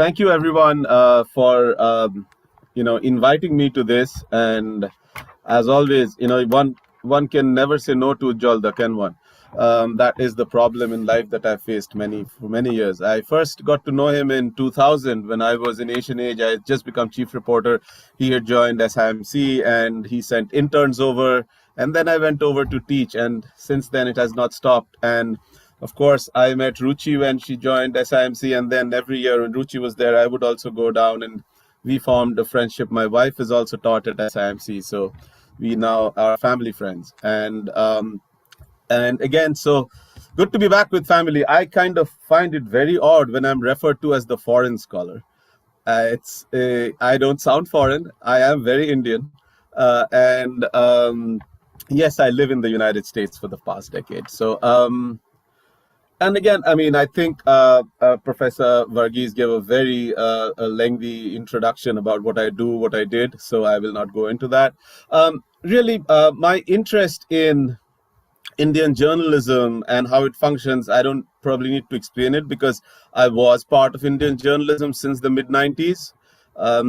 Thank you, everyone, for inviting me to this. And as always, one can never say no to Jalda, can one? That is the problem in life that I faced for many years. I first got to know him in 2000 when I was in Asian Age. I had just become chief reporter. He had joined SIMC and he sent interns over. And then I went over to teach. And since then, it has not stopped. And of course, I met Ruchi when she joined SIMC, and then every year when Ruchi was there, I would also go down and we formed a friendship. My wife is also taught at SIMC, so we now are family friends. And again, so good to be back with family. I kind of find it very odd when I'm referred to as the foreign scholar. I don't sound foreign. I am very Indian, and yes, I live in the United States for the past decade. And again, I mean, I think Professor Varghese gave a very a lengthy introduction about what I do, what I did, so I will not go into that. Really, my interest in Indian journalism and how it functions, I don't probably need to explain it because I was part of Indian journalism since the mid-90s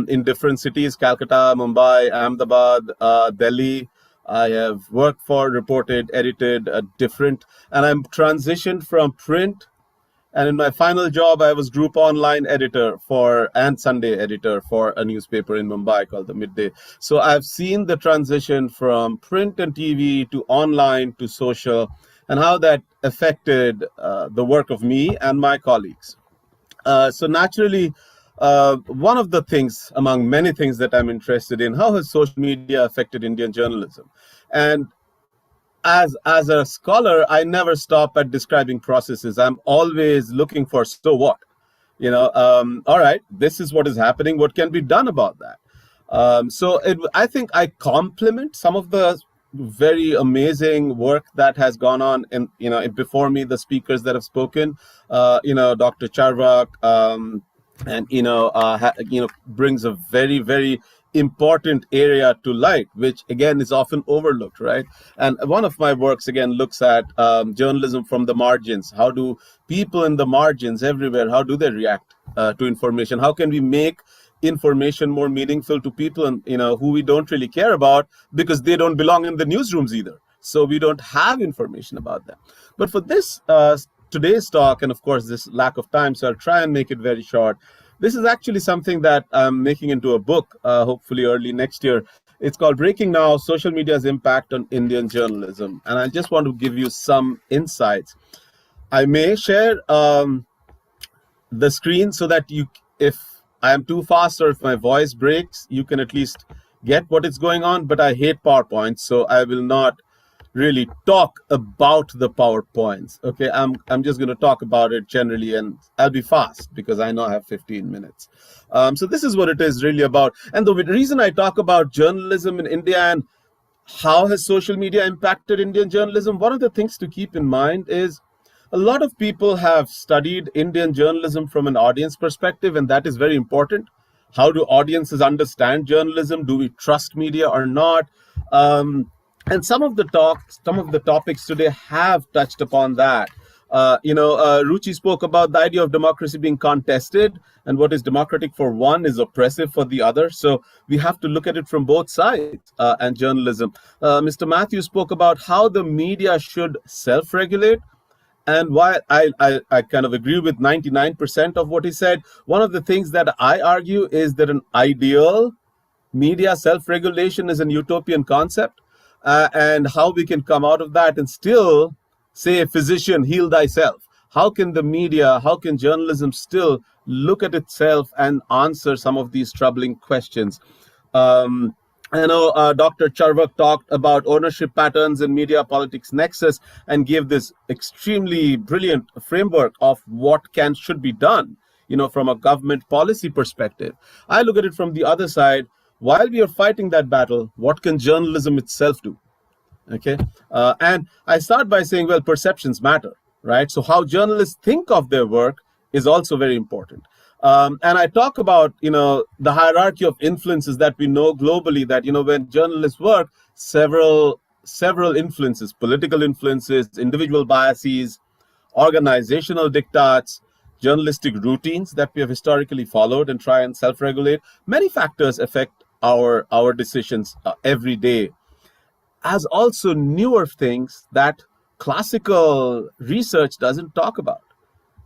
in different cities, Calcutta, Mumbai, Ahmedabad, Delhi. I have worked for, reported, edited and I'm transitioned from print. And in my final job, I was group online editor and Sunday editor for a newspaper in Mumbai called The Midday. So I've seen the transition from print and TV to online to social and how that affected the work of me and my colleagues. So naturally, one of the things among many things that I'm interested in, how has social media affected Indian journalism? And as a scholar, I never stop at describing processes. I'm always looking for, so what? All right, this is what is happening. What can be done about that? I think I complement some of the very amazing work that has gone on before me, the speakers that have spoken, Dr. Charvak, and brings a very, very important area to light, which again is often overlooked, right? And one of my works again looks at journalism from the margins. How do people in the margins everywhere, how do they react to information? How can we make information more meaningful to people and who we don't really care about because they don't belong in the newsrooms either, so we don't have information about them. But for this today's talk, and of course this lack of time, so I'll try and make it very short. This is actually something that I'm making into a book, hopefully early next year. It's called Breaking Now: Social Media's Impact on Indian Journalism. And I just want to give you some insights. I may share the screen so that if I am too fast or if my voice breaks, you can at least get what is going on. But I hate PowerPoint, so I will not really talk about the PowerPoints. Okay, I'm just going to talk about it generally, and I'll be fast because I know I have 15 minutes. So this is what it is really about. And the reason I talk about journalism in India and how has social media impacted Indian journalism, one of the things to keep in mind is a lot of people have studied Indian journalism from an audience perspective, and that is very important. How do audiences understand journalism? Do we trust media or not? And some of the topics today have touched upon that. Ruchi spoke about the idea of democracy being contested, and what is democratic for one is oppressive for the other. So we have to look at it from both sides, and journalism. Mr. Matthews spoke about how the media should self-regulate. And while I kind of agree with 99% of what he said, one of the things that I argue is that an ideal media self-regulation is an utopian concept. And how we can come out of that and still say, physician, heal thyself. How can the media, how can journalism still look at itself and answer some of these troubling questions? I know Dr. Charvak talked about ownership patterns in media politics nexus and gave this extremely brilliant framework of what should be done, from a government policy perspective. I look at it from the other side. While we are fighting that battle, what can journalism itself do? Okay, and I start by saying, well, perceptions matter, right? So how journalists think of their work is also very important. And I talk about, the hierarchy of influences that we know globally, that, when journalists work, several influences, political influences, individual biases, organizational diktats, journalistic routines that we have historically followed and try and self-regulate. Many factors affect our decisions every day, as also newer things that classical research doesn't talk about,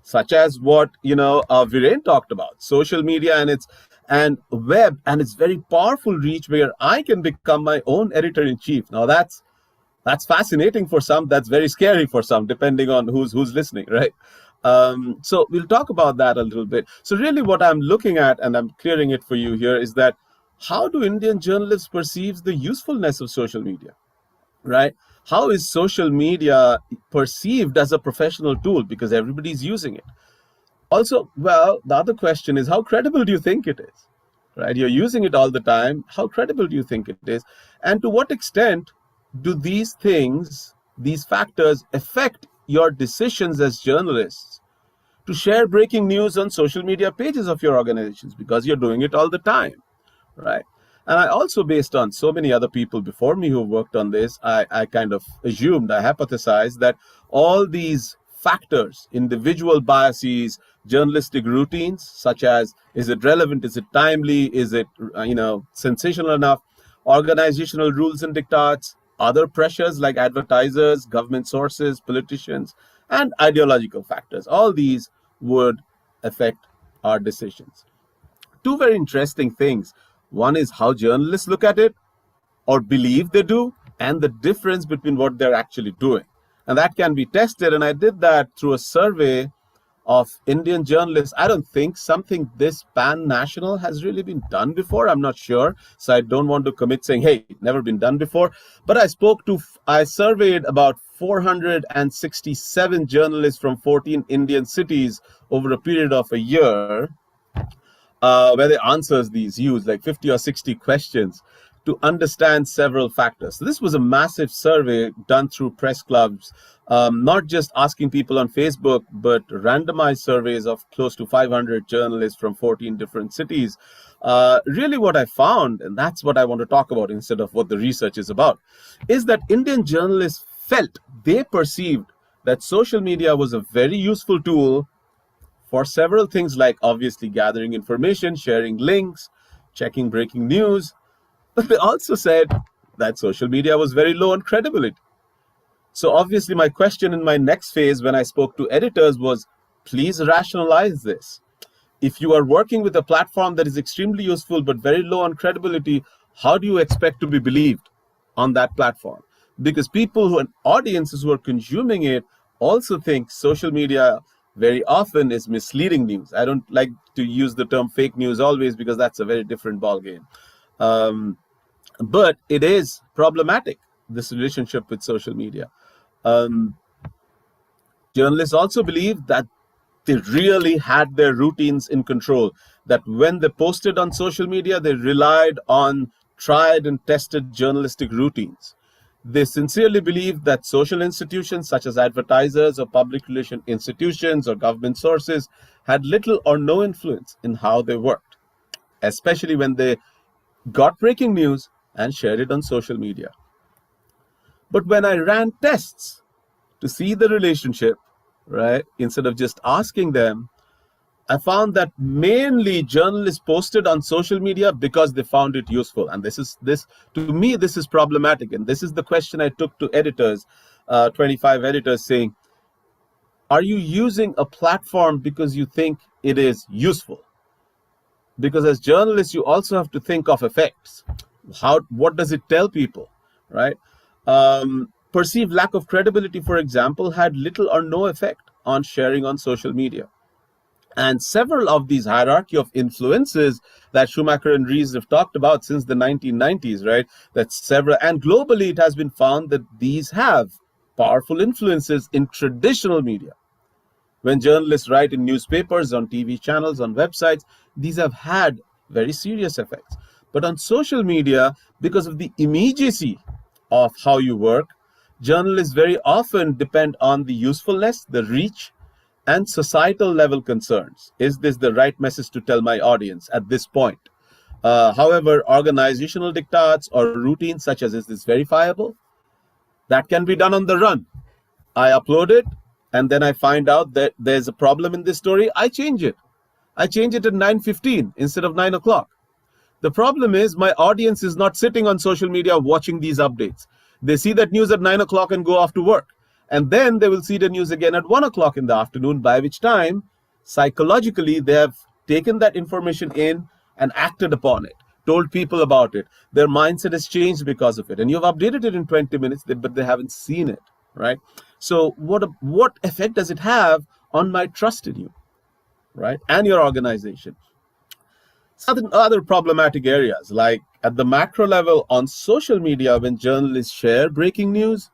such as what Viren talked about, social media and web and its very powerful reach, where I can become my own editor-in-chief. Now that's fascinating for some, that's very scary for some, depending on who's listening, right? So we'll talk about that a little bit. So really what I'm looking at, and I'm clearing it for you here, is that how do Indian journalists perceive the usefulness of social media, right? How is social media perceived as a professional tool, because everybody's using it? Also, well, the other question is, how credible do you think it is, right? You're using it all the time. How credible do you think it is? And to what extent do these things, these factors, affect your decisions as journalists to share breaking news on social media pages of your organizations, because you're doing it all the time, right? And I also, based on so many other people before me who worked on this, I kind of assumed, I hypothesized that all these factors, individual biases, journalistic routines, such as, is it relevant, is it timely, is it sensational enough, organizational rules and diktats, other pressures like advertisers, government sources, politicians, and ideological factors, all these would affect our decisions. Two very interesting things. One is how journalists look at it or believe they do, and the difference between what they're actually doing. And that can be tested. And I did that through a survey of Indian journalists. I don't think something this pan-national has really been done before. I'm not sure. So I don't want to commit saying, hey, never been done before. But I surveyed about 467 journalists from 14 Indian cities over a period of a year, where they answers these use like 50 or 60 questions to understand several factors. So this was a massive survey done through press clubs, not just asking people on Facebook, but randomized surveys of close to 500 journalists from 14 different cities. Really what I found, and that's what I want to talk about instead of what the research is about, is that Indian journalists they perceived that social media was a very useful tool for several things, like obviously gathering information, sharing links, checking breaking news. But they also said that social media was very low on credibility. So obviously my question in my next phase when I spoke to editors was, please rationalize this. If you are working with a platform that is extremely useful but very low on credibility, how do you expect to be believed on that platform? Because people and audiences who are consuming it also think social media very often is misleading news. I don't like to use the term fake news always, because that's a very different ballgame. But it is problematic, this relationship with social media. Journalists also believe that they really had their routines in control, that when they posted on social media, they relied on tried and tested journalistic routines. They sincerely believe that social institutions such as advertisers or public relation institutions or government sources had little or no influence in how they worked, especially when they got breaking news and shared it on social media. But when I ran tests to see the relationship, right, instead of just asking them, I found that mainly journalists posted on social media because they found it useful. And this to me, this is problematic. And this is the question I took to editors, 25 editors, saying, are you using a platform because you think it is useful? Because as journalists, you also have to think of effects. What does it tell people, right? Perceived lack of credibility, for example, had little or no effect on sharing on social media. And several of these hierarchy of influences that Schumacher and Rees have talked about since the 1990s, right? And globally, it has been found that these have powerful influences in traditional media. When journalists write in newspapers, on TV channels, on websites, these have had very serious effects. But on social media, because of the immediacy of how you work, journalists very often depend on the usefulness, the reach, and societal level concerns. Is this the right message to tell my audience at this point? However, organizational diktats or routines such as, is this verifiable? That can be done on the run. I upload it and then I find out that there's a problem in this story, I change it. I change it at 9:15 instead of 9 o'clock. The problem is my audience is not sitting on social media watching these updates. They see that news at 9 o'clock and go off to work. And then they will see the news again at 1 o'clock in the afternoon, by which time, psychologically, they have taken that information in and acted upon it, told people about it. Their mindset has changed because of it. And you've updated it in 20 minutes, but they haven't seen it, right? So what effect does it have on my trust in you, right? And your organization? Other problematic areas, like at the macro level on social media, when journalists share breaking news,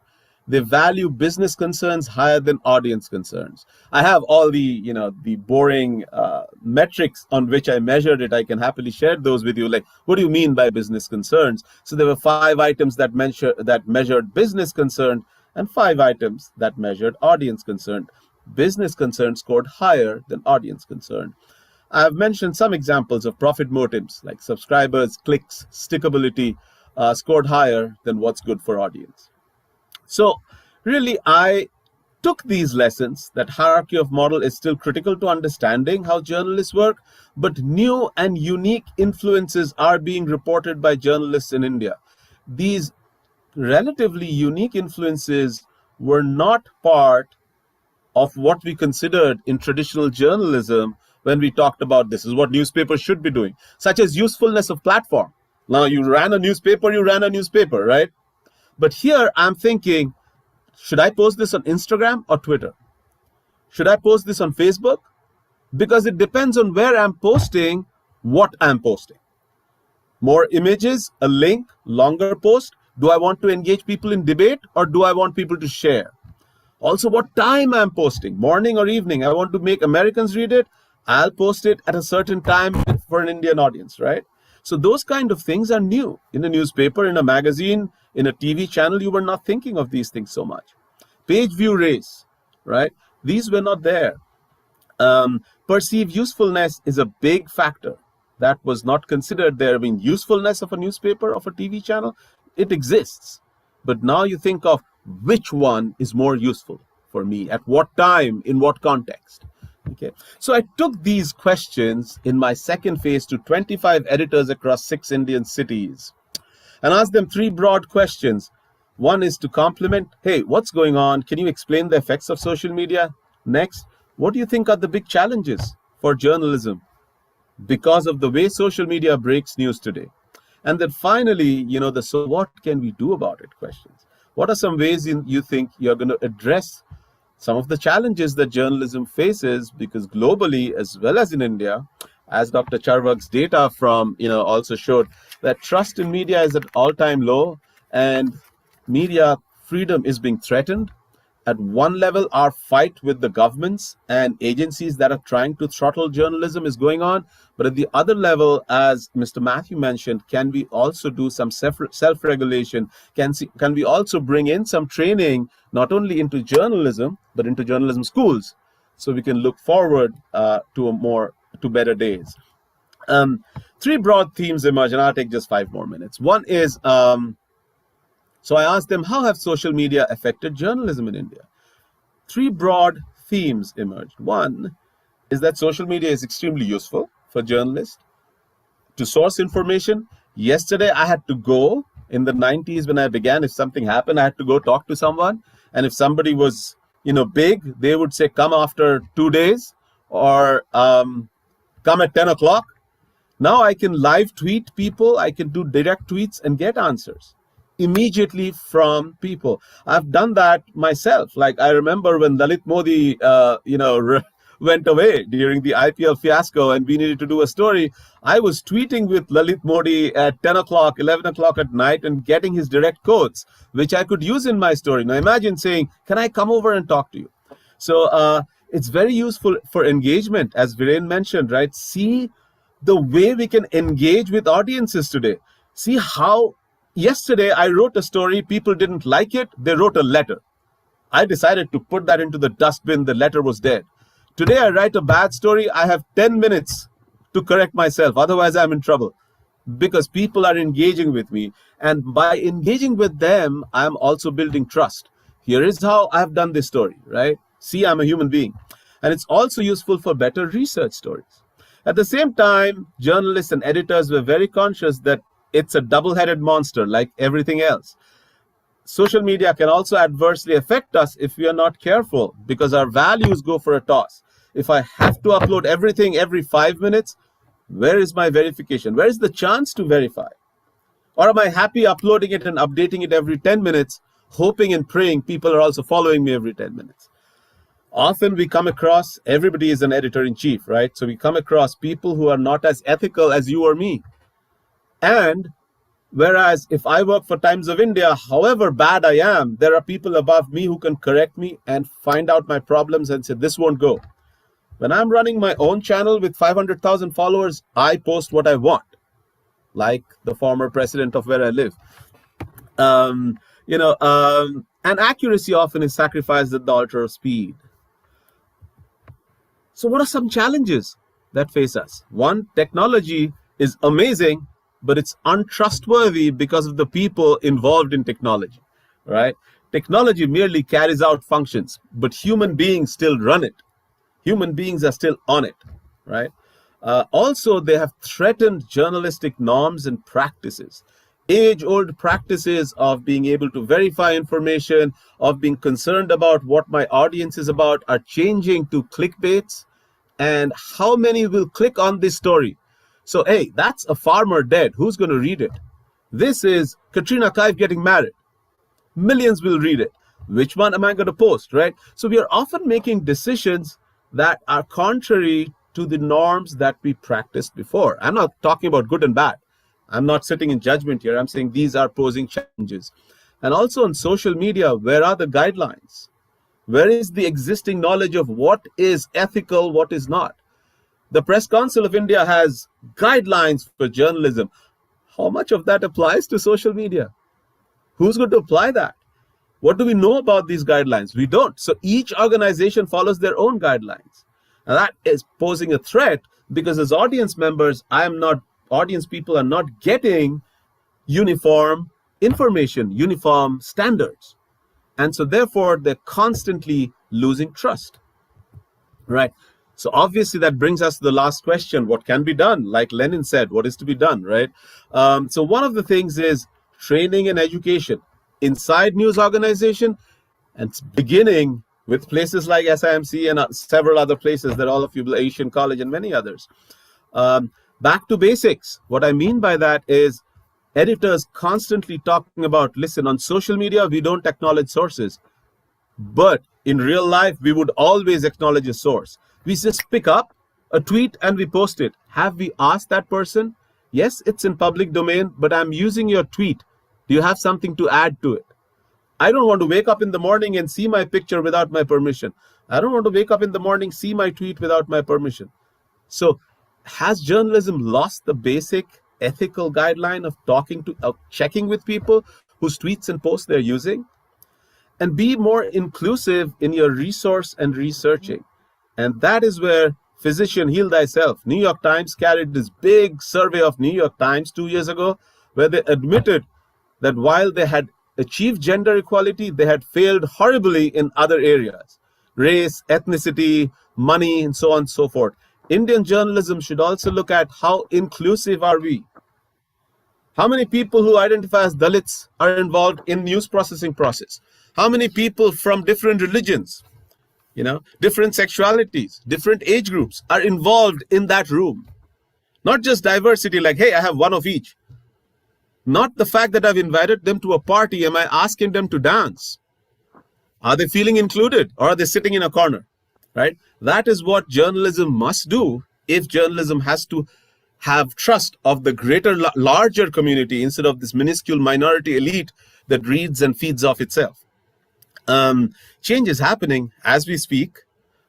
they value business concerns higher than audience concerns. I have all the boring metrics on which I measured it. I can happily share those with you. Like, what do you mean by business concerns? So there were 5 items that measured business concern and 5 items that measured audience concern. Business concern scored higher than audience concern. I've mentioned some examples of profit motives like subscribers, clicks, stickability scored higher than what's good for audience. So really, I took these lessons that hierarchy of model is still critical to understanding how journalists work, but new and unique influences are being reported by journalists in India. These relatively unique influences were not part of what we considered in traditional journalism when we talked about this is what newspapers should be doing, such as usefulness of platform. Now, you ran a newspaper, right? But here I'm thinking, should I post this on Instagram or Twitter? Should I post this on Facebook? Because it depends on where I'm posting, what I'm posting. More images, a link, longer post. Do I want to engage people in debate or do I want people to share? Also, what time I'm posting, morning or evening. I want to make Americans read it. I'll post it at a certain time for an Indian audience, right? So those kind of things are new. In a newspaper, in a magazine, in a TV channel, you were not thinking of these things so much. Page view race, right? These were not there. Perceived usefulness is a big factor that was not considered there. I mean, usefulness of a newspaper, of a TV channel, it exists. But now you think of which one is more useful for me, at what time, in what context. Okay, so I took these questions in my second phase to 25 editors across 6 Indian cities and asked them 3 broad questions. One is to compliment, hey, what's going on? Can you explain the effects of social media? Next, what do you think are the big challenges for journalism because of the way social media breaks news today? And then finally, the so what can we do about it questions. What are some ways you think you're going to address some of the challenges that journalism faces? Because globally, as well as in India, as Dr. Charvak's data from, also showed that trust in media is at all-time low and media freedom is being threatened. At one level, our fight with the governments and agencies that are trying to throttle journalism is going on. But at the other level, as Mr. Matthew mentioned, can we also do some self-regulation? Can we also bring in some training, not only into journalism, but into journalism schools, so we can look forward to better days? 3 broad themes emerge, and I'll take just 5 more minutes. One is, so I asked them, how have social media affected journalism in India? 3 broad themes emerged. One is that social media is extremely useful for journalists to source information. Yesterday, I had to go, in the 90s when I began, if something happened, I had to go talk to someone. And if somebody was, big, they would say, come after 2 days or come at 10 o'clock. Now I can live tweet people. I can do direct tweets and get answers immediately from people. I've done that myself. Like, I remember when Lalit Modi, went away during the IPL fiasco and we needed to do a story. I was tweeting with Lalit Modi at 10 o'clock, 11 o'clock at night and getting his direct quotes, which I could use in my story. Now imagine saying, can I come over and talk to you? So it's very useful for engagement, as Viren mentioned, right? See the way we can engage with audiences today. See how yesterday I wrote a story, people didn't like it, they wrote a letter. I decided to put that into the dustbin, the letter was dead. Today I write a bad story, I have 10 minutes to correct myself, otherwise I'm in trouble. Because people are engaging with me, and by engaging with them, I'm also building trust. Here is how I've done this story, right? See, I'm a human being. And it's also useful for better research stories. At the same time, journalists and editors were very conscious that it's a double-headed monster like everything else. Social media can also adversely affect us if we are not careful, because our values go for a toss. If I have to upload everything every 5 minutes, where is my verification? Where is the chance to verify? Or am I happy uploading it and updating it every 10 minutes, hoping and praying people are also following me every 10 minutes? Often we come across, everybody is an editor-in-chief, right? So we come across people who are not as ethical as you or me. And whereas if I work for Times of India, however bad I am, there are people above me who can correct me and find out my problems and say, this won't go. When I'm running my own channel with 500,000 followers, I post what I want, like the former president of where I live. And accuracy often is sacrificed at the altar of speed. So what are some challenges that face us? One, technology is amazing, but it's untrustworthy because of the people involved in technology, right? Technology merely carries out functions, but human beings still run it. Human beings are still on it, right? Also, they have threatened journalistic norms and practices. Age-old practices of being able to verify information, of being concerned about what my audience is about, are changing to clickbaits. And how many will click on this story? So, hey, that's a farmer dead. Who's going to read it? This is Katrina Kaif getting married. Millions will read it. Which one am I going to post, right? So we are often making decisions that are contrary to the norms that we practiced before. I'm not talking about good and bad. I'm not sitting in judgment here. I'm saying these are posing challenges. And also on social media, where are the guidelines? Where is the existing knowledge of what is ethical, what is not? The Press Council of India has guidelines for journalism. How much of that applies to social media? Who's going to apply that? What do we know about these guidelines? We don't. So each organization follows their own guidelines. And that is posing a threat, because as audience members, audience people are not getting uniform information, uniform standards. And so therefore, they're constantly losing trust, right? So obviously that brings us to the last question: what can be done? Like Lenin said, what is to be done, right? So one of the things is training and education inside news organization, and it's beginning with places like SIMC and several other places that all of you, Asian College and many others. Back to basics. What I mean by that is editors constantly talking about, listen, on social media, we don't acknowledge sources. But in real life, we would always acknowledge a source. We just pick up a tweet and we post it. Have we asked that person? Yes, it's in public domain, but I'm using your tweet. Do you have something to add to it? I don't want to wake up in the morning and see my picture without my permission. I don't want to wake up in the morning, see my tweet without my permission. So has journalism lost the basic ethical guideline of checking with people whose tweets and posts they're using? And be more inclusive in your resource and researching. And that is where Physician Heal Thyself, New York Times carried this big survey of New York Times 2 years ago, where they admitted that while they had achieved gender equality, they had failed horribly in other areas: race, ethnicity, money, and so on and so forth. Indian journalism should also look at how inclusive are we. How many people who identify as Dalits are involved in news processing process? How many people from different religions, different sexualities, different age groups are involved in that room? Not just diversity, like, hey, I have one of each. Not the fact that I've invited them to a party, am I asking them to dance? Are they feeling included, or are they sitting in a corner, right? That is what journalism must do if journalism has to have trust of the greater, larger community instead of this minuscule minority elite that reads and feeds off itself. Change is happening as we speak.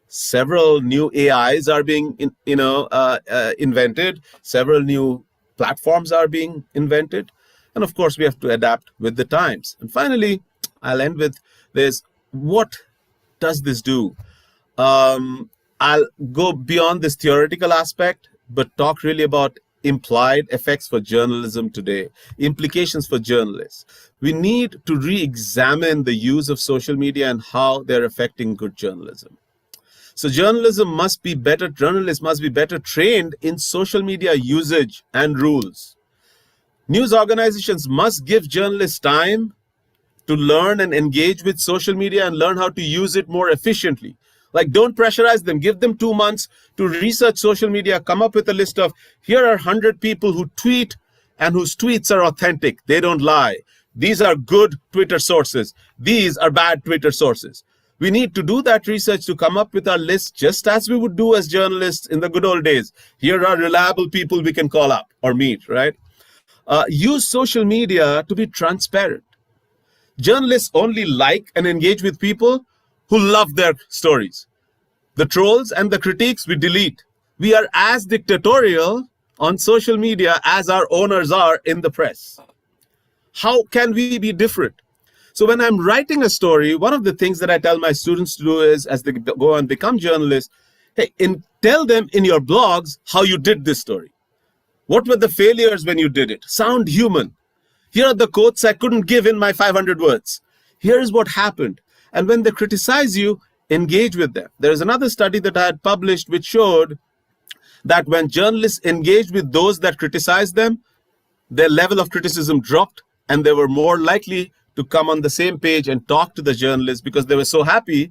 Several new AIs are being, invented. Several new platforms are being invented. And of course, we have to adapt with the times. And finally, I'll end with this. What does this do? I'll go beyond this theoretical aspect, but talk really about implied effects for journalism today, implications for journalists. We need to re-examine the use of social media and how they're affecting good journalism. So journalists must be better trained in social media usage and rules. News organizations must give journalists time to learn and engage with social media and learn how to use it more efficiently. Like, don't pressurize them. Give them 2 months to research social media, come up with a list of, here are 100 people who tweet and whose tweets are authentic. They don't lie. These are good Twitter sources. These are bad Twitter sources. We need to do that research to come up with our list just as we would do as journalists in the good old days. Here are reliable people we can call up or meet, right? Use social media to be transparent. Journalists only like and engage with people who love their stories. The trolls and the critiques we delete. We are as dictatorial on social media as our owners are in the press. How can we be different? So when I'm writing a story, one of the things that I tell my students to do is, as they go and become journalists, hey, tell them in your blogs how you did this story. What were the failures when you did it? Sound human. Here are the quotes I couldn't give in my 500 words. Here's what happened. And when they criticize you, engage with them. There is another study that I had published which showed that when journalists engaged with those that criticized them, their level of criticism dropped and they were more likely to come on the same page and talk to the journalist because they were so happy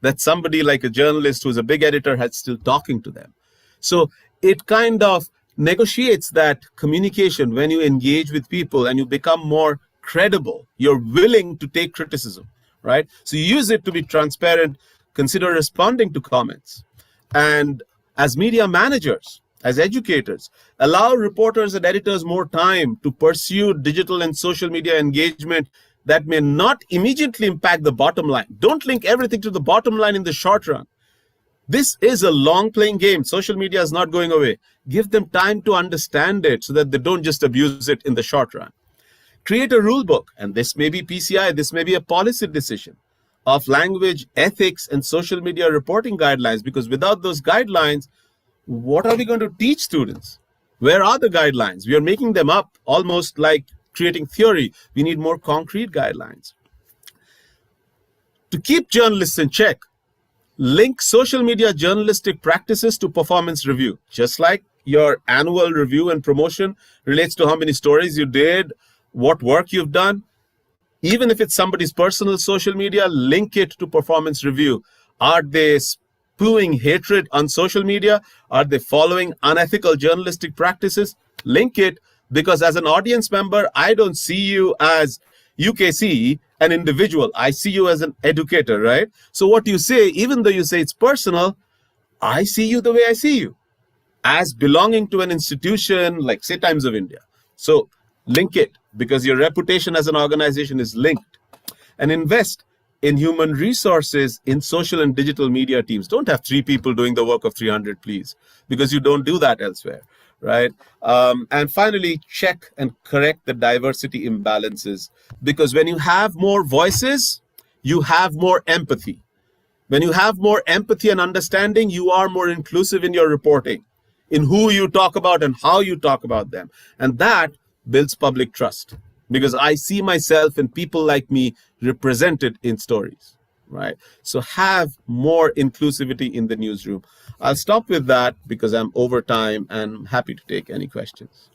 that somebody like a journalist who's a big editor had still talking to them. So it kind of negotiates that communication when you engage with people and you become more credible. You're willing to take criticism, right? So you use it to be transparent, consider responding to comments. And as media managers, as educators, allow reporters and editors more time to pursue digital and social media engagement that may not immediately impact the bottom line. Don't link everything to the bottom line in the short run. This is a long playing game. Social media is not going away. Give them time to understand it so that they don't just abuse it in the short run. Create a rule book, and this may be PCI, this may be a policy decision of language, ethics, and social media reporting guidelines, because without those guidelines, what are we going to teach students? Where are the guidelines? We are making them up almost like creating theory. We need more concrete guidelines. To keep journalists in check, link social media journalistic practices to performance review. Just like your annual review and promotion relates to how many stories you did, what work you've done. Even if it's somebody's personal social media, link it to performance review. Are they spewing hatred on social media? Are they following unethical journalistic practices? Link it, because as an audience member, I don't see you as UKC, an individual. I see you as an educator, right? So what you say, even though you say it's personal, I see you the way I see you, as belonging to an institution like, say, Times of India. So link it, because your reputation as an organization is linked. And invest in human resources in social and digital media teams. Don't have 3 people doing the work of 300, please, because you don't do that elsewhere, right? And finally, check and correct the diversity imbalances, because when you have more voices, you have more empathy. When you have more empathy and understanding, you are more inclusive in your reporting, in who you talk about and how you talk about them. And that builds public trust, because I see myself and people like me represented in stories, right? So have more inclusivity in the newsroom. I'll stop with that because I'm over time and I'm happy to take any questions.